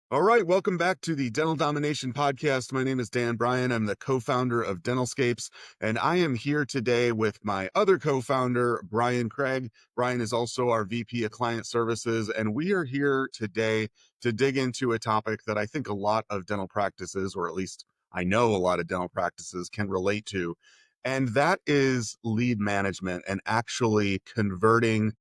All right, welcome back to the Dental Domination Podcast. My name is Dan Bryan. I'm the co-founder of DentalScapes, and I am here today with my other co-founder, Brian Craig. Brian is also our VP of Client Services, and we are here today to dig into a topic that I think a lot of dental practices, or at least I know a lot of dental practices, can relate to, and that is lead management and actually converting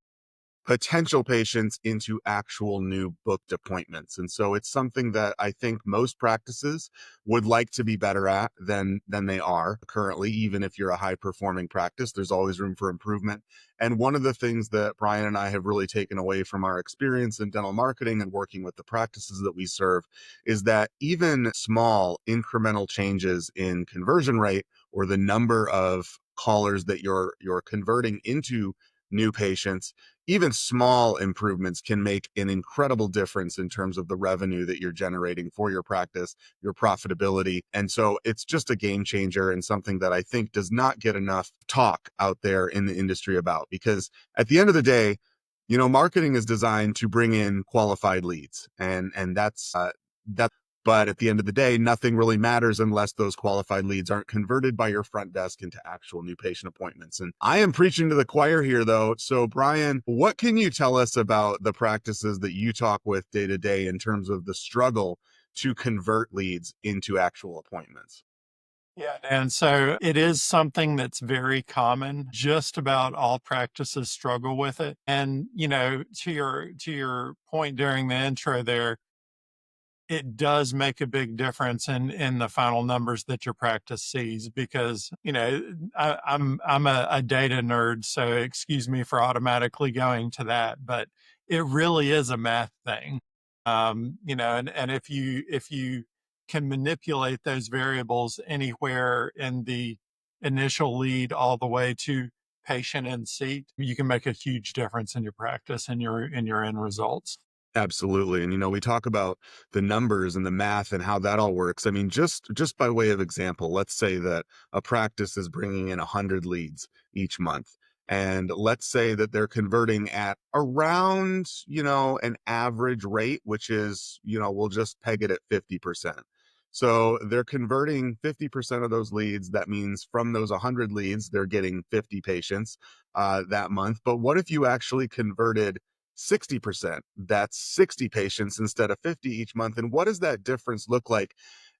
potential patients into actual new booked appointments. And so it's something that I think most practices would like to be better at than they are currently. Even if you're a high performing practice, there's always room for improvement. And one of the things that Brian and I have really taken away from our experience in dental marketing and working with the practices that we serve is that even small incremental changes in conversion rate or the number of callers that you're converting into new patients, even small improvements can make an incredible difference in terms of the revenue that you're generating for your practice, your profitability. And so it's just a game changer and something that I think does not get enough talk out there in the industry about, because at the end of the day, marketing is designed to bring in qualified leads, and that. But at the end of the day, nothing really matters unless those qualified leads aren't converted by your front desk into actual new patient appointments. And I am preaching to the choir here, though. So, Brian, what can you tell us about the practices that you talk with day to day in terms of the struggle to convert leads into actual appointments? Yeah, and so it is something that's very common. Just about all practices struggle with it. And, to your point during the intro there, it does make a big difference in the final numbers that your practice sees because, I'm a data nerd, so excuse me for automatically going to that, but it really is a math thing. And if you can manipulate those variables anywhere in the initial lead all the way to patient and seat, you can make a huge difference in your practice and your end results. Absolutely. And we talk about the numbers and the math and how that all works. I mean, just by way of example, let's say that a practice is bringing in 100 leads each month. And let's say that they're converting at around, an average rate, which is, we'll just peg it at 50%. So they're converting 50% of those leads. That means from those 100 leads, they're getting 50 patients that month. But what if you actually converted 60%? That's 60 patients instead of 50 each month. And what does that difference look like?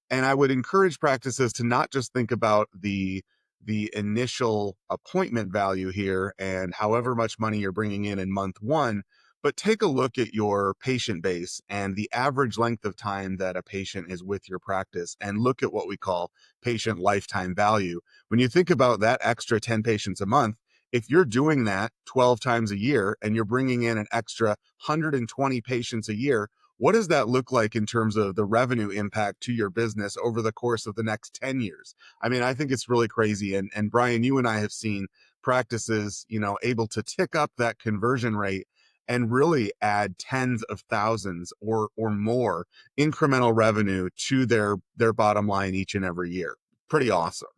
And I would encourage practices to not just think about the initial appointment value here and however much money you're bringing in month one, but take a look at your patient base and the average length of time that a patient is with your practice and look at what we call patient lifetime value. When you think about that extra 10 patients a month, if you're doing that 12 times a year and you're bringing in an extra 120 patients a year, what does that look like in terms of the revenue impact to your business over the course of the next 10 years? I mean, I think it's really crazy. And Brian, you and I have seen practices, able to tick up that conversion rate and really add tens of thousands or more incremental revenue to their bottom line each and every year. Pretty awesome.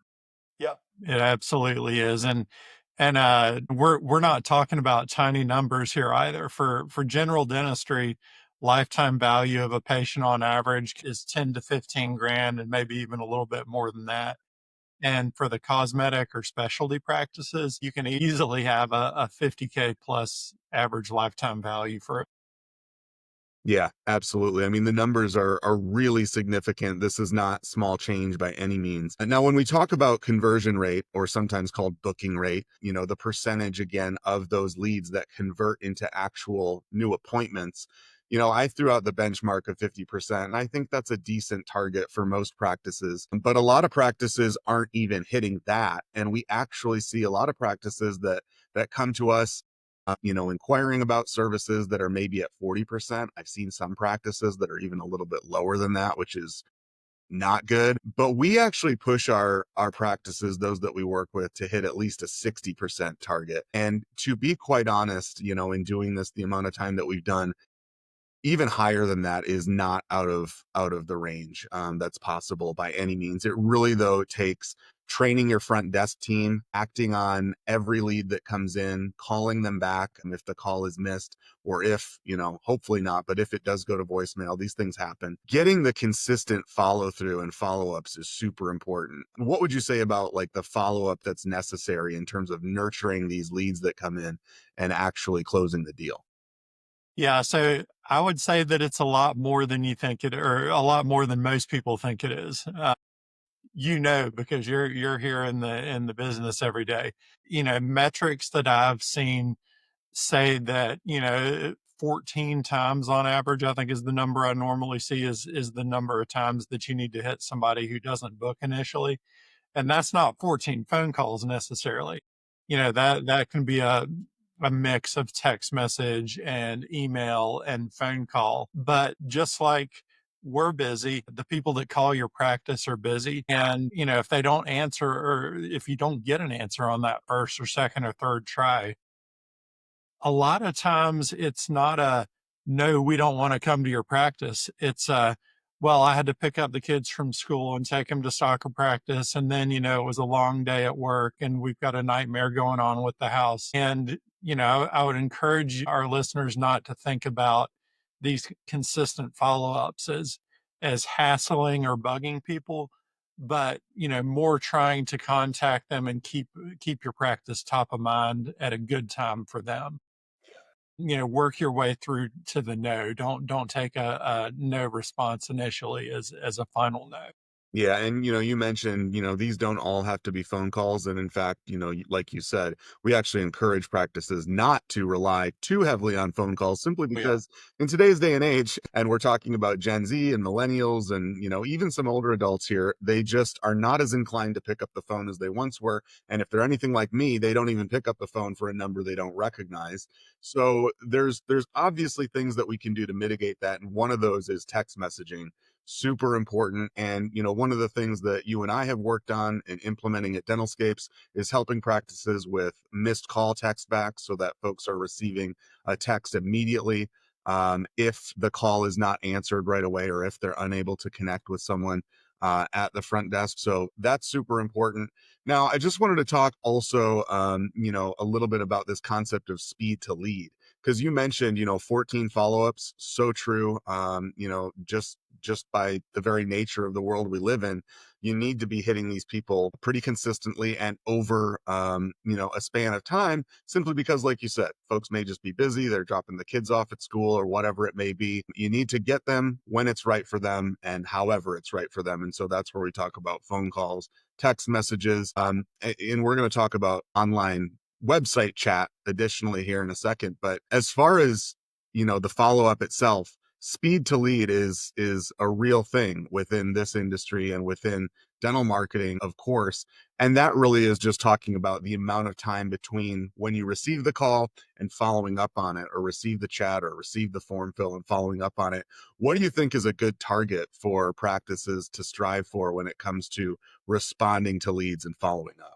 Yep. It absolutely is. And we're not talking about tiny numbers here either. For general dentistry, lifetime value of a patient on average is 10 to 15 grand and maybe even a little bit more than that. And for the cosmetic or specialty practices, you can easily have a 50K plus average lifetime value for it. Yeah, absolutely. I mean, the numbers are really significant. This is not small change by any means. And now, when we talk about conversion rate, or sometimes called booking rate, the percentage again of those leads that convert into actual new appointments, I threw out the benchmark of 50%, and I think that's a decent target for most practices. But a lot of practices aren't even hitting that, and we actually see a lot of practices that come to us inquiring about services that are maybe at 40%. I've seen some practices that are even a little bit lower than that, which is not good. But we actually push our practices, those that we work with, to hit at least a 60% target. And to be quite honest, in doing this, the amount of time that we've done, even higher than that is not out of the range that's possible by any means. It really, though, takes training your front desk team, acting on every lead that comes in, calling them back if the call is missed, or if, hopefully not, but if it does go to voicemail, these things happen. Getting the consistent follow through and follow ups is super important. What would you say about like the follow up that's necessary in terms of nurturing these leads that come in and actually closing the deal? Yeah, so I would say that it's a lot more than you think it, or a lot more than most people think it is. Because you're here in the business every day. Metrics that I've seen say that 14 times on average, I think, is the number I normally see, is the number of times that you need to hit somebody who doesn't book initially. And that's not 14 phone calls necessarily. That can be a mix of text message and email and phone call. But just like we're busy, the people that call your practice are busy. And, if they don't answer, or if you don't get an answer on that first or second or third try, a lot of times it's not a no, we don't want to come to your practice. It's well, I had to pick up the kids from school and take them to soccer practice. And then, it was a long day at work and we've got a nightmare going on with the house. And, I would encourage our listeners not to think about these consistent follow-ups as hassling or bugging people, but, more trying to contact them and keep your practice top of mind at a good time for them. Work your way through to the no. Don't take a no response initially as a final no. Yeah, and you mentioned, these don't all have to be phone calls. And in fact, like you said, we actually encourage practices not to rely too heavily on phone calls simply Yeah. because in today's day and age, and we're talking about Gen Z and millennials and, even some older adults here, they just are not as inclined to pick up the phone as they once were. And if they're anything like me, they don't even pick up the phone for a number they don't recognize. So there's obviously things that we can do to mitigate that. And one of those is text messaging. Super important. And, one of the things that you and I have worked on and implementing at DentalScapes is helping practices with missed call text back so that folks are receiving a text immediately. If the call is not answered right away or if they're unable to connect with someone at the front desk. So that's super important. Now, I just wanted to talk also, a little bit about this concept of speed to lead because you mentioned 14 follow-ups. So true. Just by the very nature of the world we live in, you need to be hitting these people pretty consistently and over a span of time, simply because like you said, folks may just be busy, they're dropping the kids off at school or whatever it may be. You need to get them when it's right for them and however it's right for them. And so that's where we talk about phone calls, text messages, and we're going to talk about online website chat additionally here in a second. But as far as the follow-up itself, speed to lead is a real thing within this industry and within dental marketing, of course. And that really is just talking about the amount of time between when you receive the call and following up on it, or receive the chat or receive the form fill and following up on it. What do you think is a good target for practices to strive for when it comes to responding to leads and following up?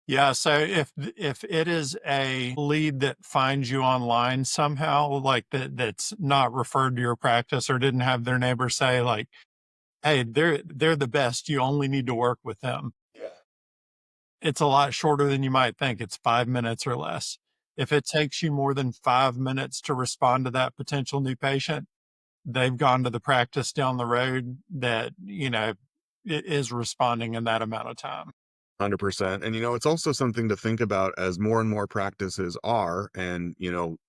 Yeah, so if it is a lead that finds you online somehow, like that's not referred to your practice or didn't have their neighbor say like, "Hey, they're the best. You only need to work with them." It's a lot shorter than you might think. It's 5 minutes or less. If it takes you more than 5 minutes to respond to that potential new patient, they've gone to the practice down the road that, it is responding in that amount of time. 100%. And, it's also something to think about as more and more practices are. And,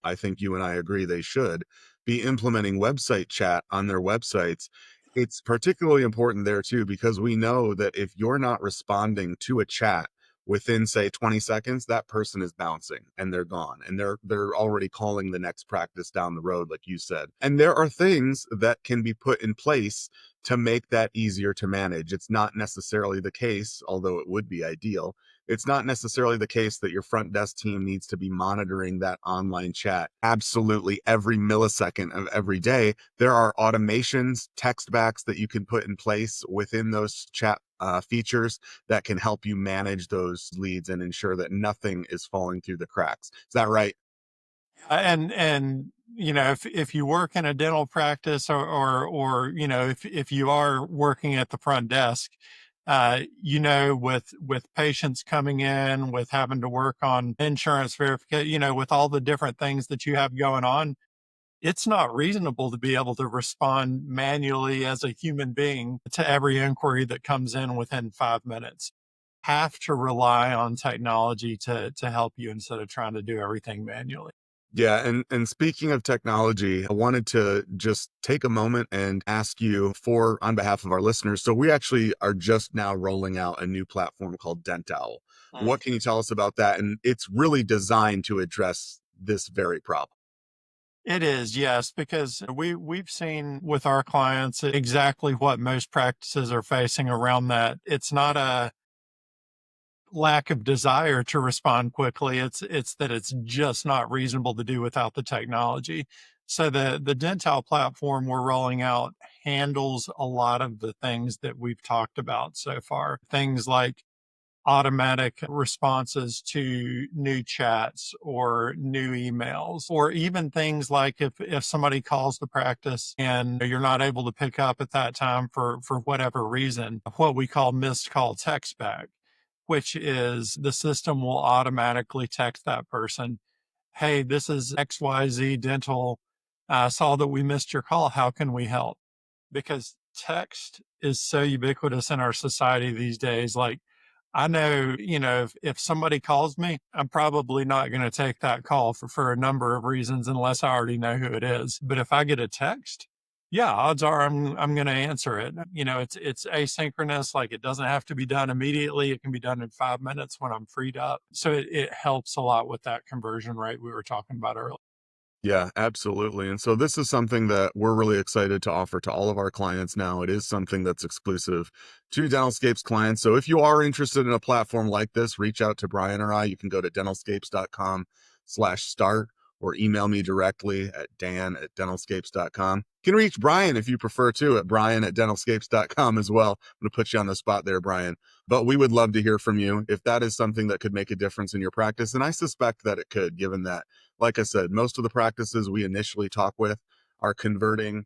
I think you and I agree they should be implementing website chat on their websites. It's particularly important there too, because we know that if you're not responding to a chat within, say, 20 seconds, that person is bouncing and they're gone and they're already calling the next practice down the road, like you said. And there are things that can be put in place to make that easier to manage. It's not necessarily the case, although it would be ideal. It's not necessarily the case that your front desk team needs to be monitoring that online chat absolutely every millisecond of every day. There are automations, text backs that you can put in place within those chat features that can help you manage those leads and ensure that nothing is falling through the cracks. Is that right? And if you work in a dental practice, or if you are working at the front desk, with patients coming in, with having to work on insurance verification, with all the different things that you have going on, it's not reasonable to be able to respond manually as a human being to every inquiry that comes in within 5 minutes. Have to rely on technology to help you instead of trying to do everything manually. Yeah, and speaking of technology, I wanted to just take a moment and ask you for on behalf of our listeners. So we actually are just now rolling out a new platform called DentOwl. Mm. What can you tell us about that? And it's really designed to address this very problem. It is, yes, because we've seen with our clients exactly what most practices are facing around that. It's not a lack of desire to respond quickly. It's that it's just not reasonable to do without the technology. So the Dental platform we're rolling out handles a lot of the things that we've talked about so far. Things like automatic responses to new chats or new emails, or even things like if somebody calls the practice and you're not able to pick up at that time for whatever reason, what we call missed call text back, which is the system will automatically text that person, hey, this is XYZ Dental. Saw that we missed your call. How can we help? Because text is so ubiquitous in our society these days. Like, I know, if somebody calls me, I'm probably not going to take that call for a number of reasons unless I already know who it is. But if I get a text, yeah, odds are I'm going to answer it. It's asynchronous. Like, it doesn't have to be done immediately. It can be done in 5 minutes when I'm freed up. So it helps a lot with that conversion rate we were talking about earlier. Yeah, absolutely. And so this is something that we're really excited to offer to all of our clients now. It is something that's exclusive to DentalScapes clients. So if you are interested in a platform like this, reach out to Brian or I. You can go to dentalscapes.com/start or email me directly at dan@dentalscapes.com. You can reach Brian if you prefer to at brian@dentalscapes.com as well. I'm going to put you on the spot there, Brian. But we would love to hear from you if that is something that could make a difference in your practice. And I suspect that it could, given that, like I said, most of the practices we initially talk with are converting,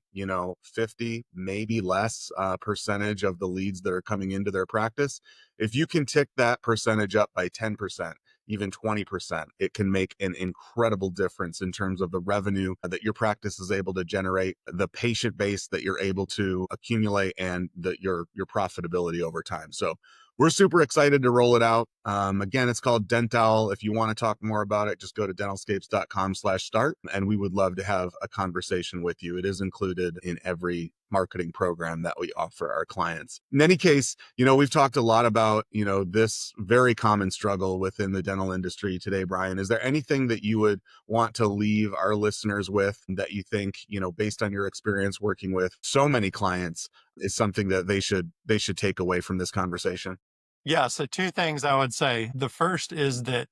50, maybe less percentage of the leads that are coming into their practice. If you can tick that percentage up by 10%, even 20%, it can make an incredible difference in terms of the revenue that your practice is able to generate, the patient base that you're able to accumulate, and your profitability over time. So we're super excited to roll it out. Again, it's called DentOwl. If you want to talk more about it, just go to dentalscapes.com/start, and we would love to have a conversation with you. It is included in every marketing program that we offer our clients. In any case, we've talked a lot about, this very common struggle within the dental industry today, Brian. Is there anything that you would want to leave our listeners with that you think, based on your experience working with so many clients, is something that they should take away from this conversation? Yeah, so two things I would say. The first is that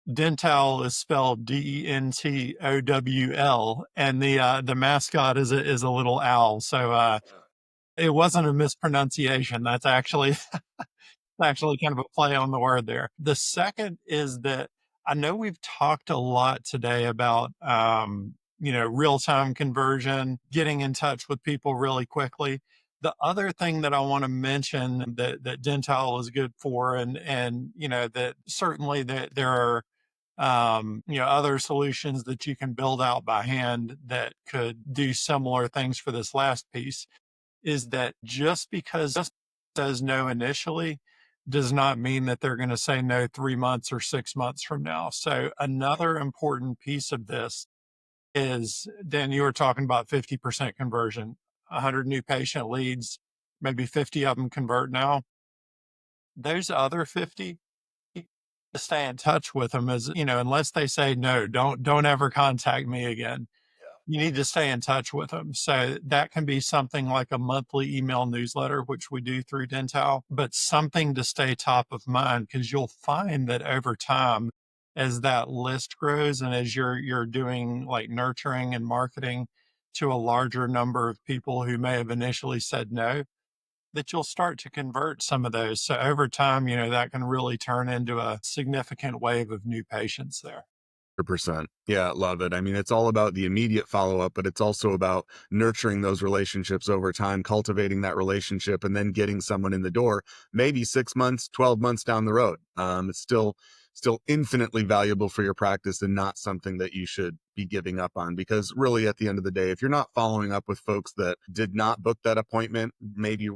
DenTowl is spelled DenTowl, and the mascot is a little owl. So it wasn't a mispronunciation. That's actually kind of a play on the word there. The second is that I know we've talked a lot today about real time conversion, getting in touch with people really quickly. The other thing that I want to mention that Dental is good for, and that certainly that there are other solutions that you can build out by hand that could do similar things for this last piece, is that just because it says no initially does not mean that they're going to say no 3 months or 6 months from now. So another important piece of this is, Dan, you were talking about 50% conversion, 100 new patient leads, maybe 50 of them convert now. Those other 50, to stay in touch with them, as unless they say no, don't ever contact me again. You need to stay in touch with them. So that can be something like a monthly email newsletter, which we do through Dental, but something to stay top of mind, because you'll find that over time, as that list grows and as you're doing like nurturing and marketing to a larger number of people who may have initially said no, that you'll start to convert some of those. So over time, that can really turn into a significant wave of new patients there. 100%. Yeah, love it. I mean, it's all about the immediate follow up, but it's also about nurturing those relationships over time, cultivating that relationship, and then getting someone in the door, maybe 6 months, 12 months down the road. It's still infinitely valuable for your practice and not something that you should be giving up on, because really at the end of the day, if you're not following up with folks that did not book that appointment, maybe,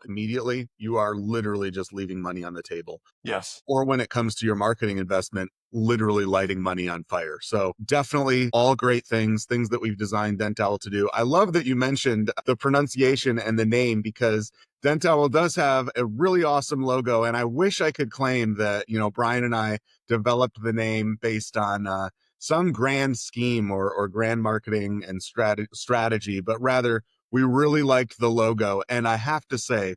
immediately, you are literally just leaving money on the table. Yes. Or when it comes to your marketing investment, literally lighting money on fire. So definitely all great things that we've designed DentOwl to do. I love that you mentioned the pronunciation and the name, because DentOwl does have a really awesome logo. And I wish I could claim that, Brian and I developed the name based on some grand scheme or grand marketing and strategy, but rather we really liked the logo. And I have to say,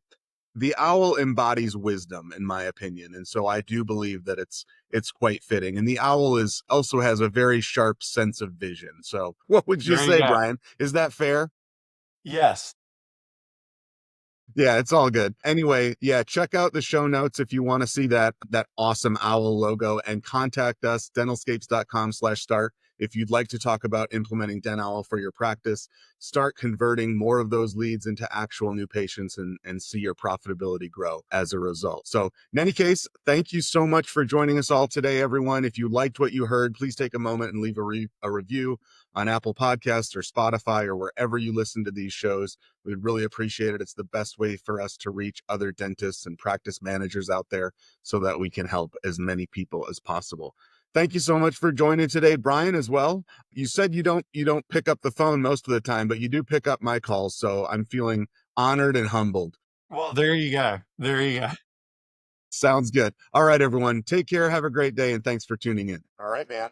the owl embodies wisdom, in my opinion, and so I do believe that it's quite fitting. And the owl is also has a very sharp sense of vision. So what would you There you say, go. Brian? Is that fair? Yes. Yeah, it's all good. Anyway, yeah, check out the show notes if you want to see that awesome owl logo, and contact us, dentalscapes.com/start. If you'd like to talk about implementing DentOwl for your practice, start converting more of those leads into actual new patients, and see your profitability grow as a result. So in any case, thank you so much for joining us all today, everyone. If you liked what you heard, please take a moment and leave a review on Apple Podcasts or Spotify or wherever you listen to these shows. We'd really appreciate it. It's the best way for us to reach other dentists and practice managers out there so that we can help as many people as possible. Thank you so much for joining today, Brian, as well. You said you don't pick up the phone most of the time, but you do pick up my calls, so I'm feeling honored and humbled. Well, there you go. There you go. Sounds good. All right, everyone. Take care. Have a great day, and thanks for tuning in. All right, man.